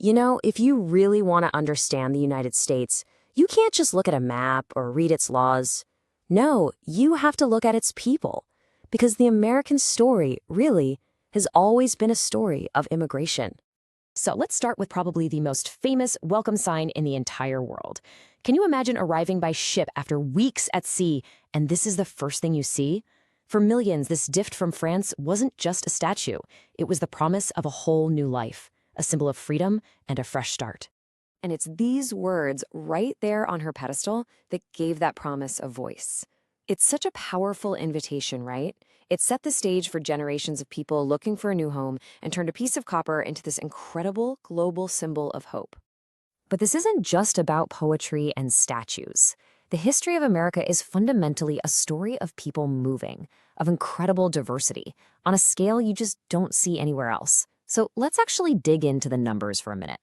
You know, if you really want to understand the United States, you can't just look at a map or read its laws. No, you have to look at its people. Because the American story, really, has always been a story of immigration. So let's start with probably the most famous welcome sign in the entire world. Can you imagine arriving by ship after weeks at sea, and this is the first thing you see? For millions, this gift from France wasn't just a statue. It was the promise of a whole new life, a symbol of freedom and a fresh start. And it's these words right there on her pedestal that gave that promise a voice. It's such a powerful invitation, right? It set the stage for generations of people looking for a new home and turned a piece of copper into this incredible global symbol of hope. But this isn't just about poetry and statues. The history of America is fundamentally a story of people moving, of incredible diversity, on a scale you just don't see anywhere else. So let's actually dig into the numbers for a minute.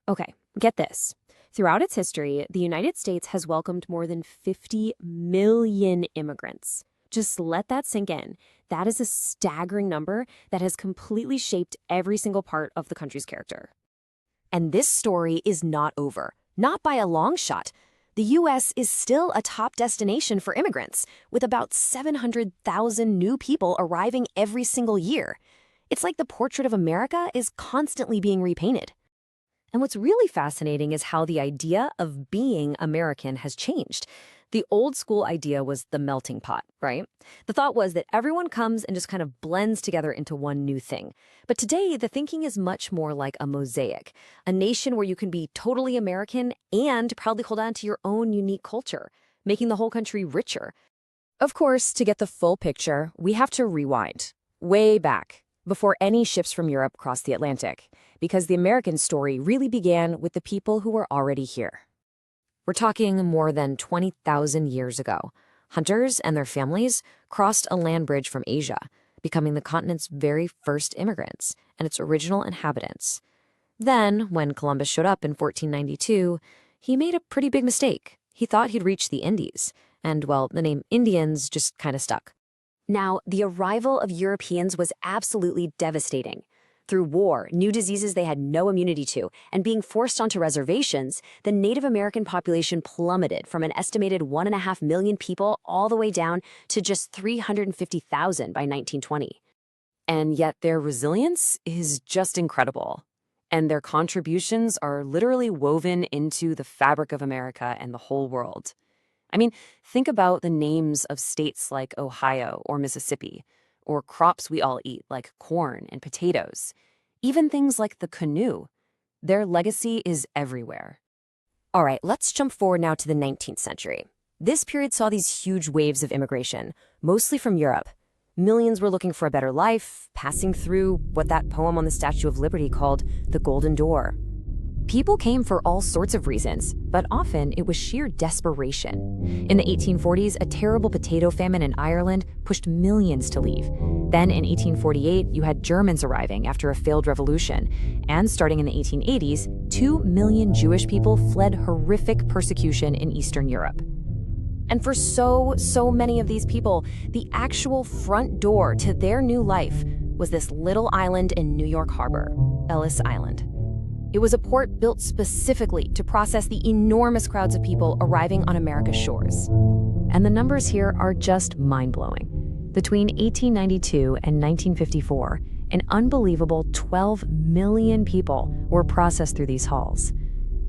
Okay, get this. Throughout its history, the United States has welcomed more than 50 million immigrants. Just let that sink in. That is a staggering number that has completely shaped every single part of the country's character. And this story is not over, not by a long shot. The U.S. is still a top destination for immigrants, with about 700,000 new people arriving every single year. It's like the portrait of America is constantly being repainted. And what's really fascinating is how the idea of being American has changed. The old school idea was the melting pot, right? The thought was that everyone comes and just kind of blends together into one new thing. But today, the thinking is much more like a mosaic, a nation where you can be totally American and proudly hold on to your own unique culture, making the whole country richer. Of course, to get the full picture, we have to rewind, way back, before any ships from Europe crossed the Atlantic, because the American story really began with the people who were already here. We're talking more than 20,000 years ago. Hunters and their families crossed a land bridge from Asia, becoming the continent's very first immigrants and its original inhabitants. Then, when Columbus showed up in 1492, he made a pretty big mistake. He thought he'd reached the Indies, and, well, the name Indians just kind of stuck. Now, the arrival of Europeans was absolutely devastating. Through war, new diseases they had no immunity to, and being forced onto reservations, the Native American population plummeted from an estimated 1.5 million people all the way down to just 350,000 by 1920. And yet their resilience is just incredible. And their contributions are literally woven into the fabric of America and the whole world. I mean, think about the names of states like Ohio or Mississippi, or crops we all eat like corn and potatoes, even things like the canoe. Their legacy is everywhere. All right, let's jump forward now to the 19th century. This period saw these huge waves of immigration, mostly from Europe. Millions were looking for a better life, passing through what that poem on the Statue of Liberty called the Golden Door. People came for all sorts of reasons, but often it was sheer desperation. In the 1840s, a terrible potato famine in Ireland pushed millions to leave. Then in 1848, you had Germans arriving after a failed revolution. And starting in the 1880s, 2 million Jewish people fled horrific persecution in Eastern Europe. And for so many of these people, the actual front door to their new life was this little island in New York Harbor, Ellis Island. It was a port built specifically to process the enormous crowds of people arriving on America's shores. And the numbers here are just mind-blowing. Between 1892 and 1954, an unbelievable 12 million people were processed through these halls.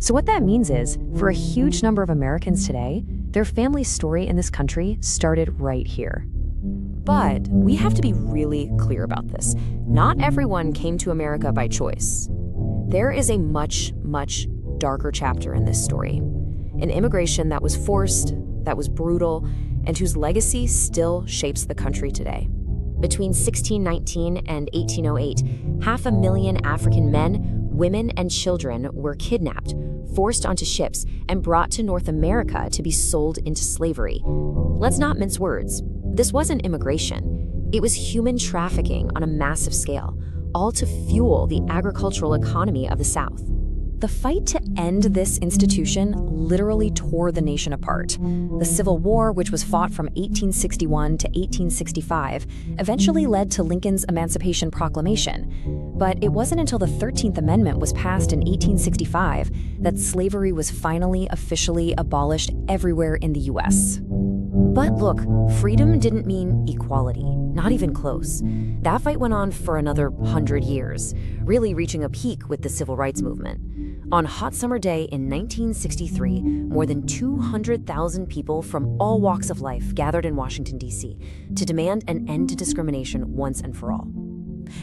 So what that means is, for a huge number of Americans today, their family's story in this country started right here. But we have to be really clear about this. Not everyone came to America by choice. There is a much darker chapter in this story. An immigration that was forced, that was brutal, and whose legacy still shapes the country today. Between 1619 and 1808, 500,000 African men, women, and children were kidnapped, forced onto ships, and brought to North America to be sold into slavery. Let's not mince words. This wasn't immigration. It was human trafficking on a massive scale, all to fuel the agricultural economy of the South. The fight to end this institution literally tore the nation apart. The Civil War, which was fought from 1861 to 1865, eventually led to Lincoln's Emancipation Proclamation. But it wasn't until the 13th Amendment was passed in 1865 that slavery was finally officially abolished everywhere in the U.S. But look, freedom didn't mean equality, not even close. That fight went on for another 100 years, really reaching a peak with the Civil Rights Movement. On Hot Summer Day in 1963, more than 200,000 people from all walks of life gathered in Washington, D.C. to demand an end to discrimination once and for all.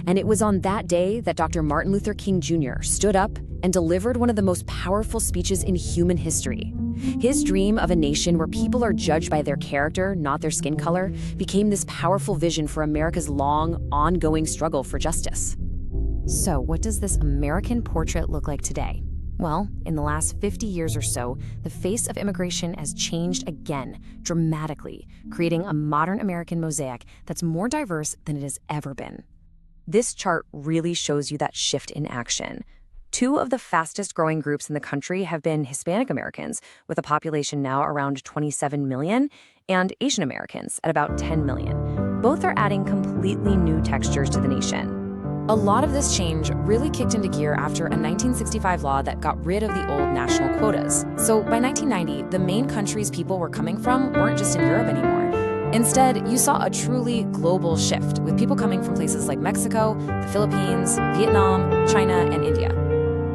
And it was on that day that Dr. Martin Luther King Jr. stood up and delivered one of the most powerful speeches in human history. His dream of a nation where people are judged by their character, not their skin color, became this powerful vision for America's long, ongoing struggle for justice. So, what does this American portrait look like today? Well, in the last 50 years or so, the face of immigration has changed again, dramatically, creating a modern American mosaic that's more diverse than it has ever been. This chart really shows you that shift in action. Two of the fastest growing groups in the country have been Hispanic Americans, with a population now around 27 million, and Asian Americans at about 10 million. Both are adding completely new textures to the nation. A lot of this change really kicked into gear after a 1965 law that got rid of the old national quotas. So by 1990, the main countries people were coming from weren't just in Europe anymore. Instead, you saw a truly global shift, with people coming from places like Mexico, the Philippines, Vietnam, China, and India.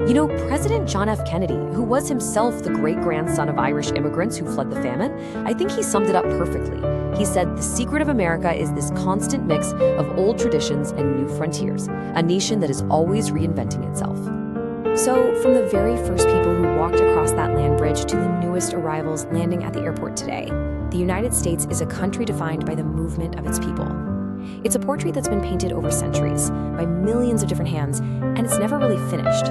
You know, President John F. Kennedy, who was himself the great-grandson of Irish immigrants who fled the famine, I think he summed it up perfectly. He said, "The secret of America is this constant mix of old traditions and new frontiers, a nation that is always reinventing itself." So, from the very first people who walked across that land bridge to the newest arrivals landing at the airport today, the United States is a country defined by the movement of its people. It's a portrait that's been painted over centuries, by millions of different hands, and it's never really finished.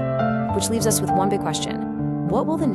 Which leaves us with one big question: what will the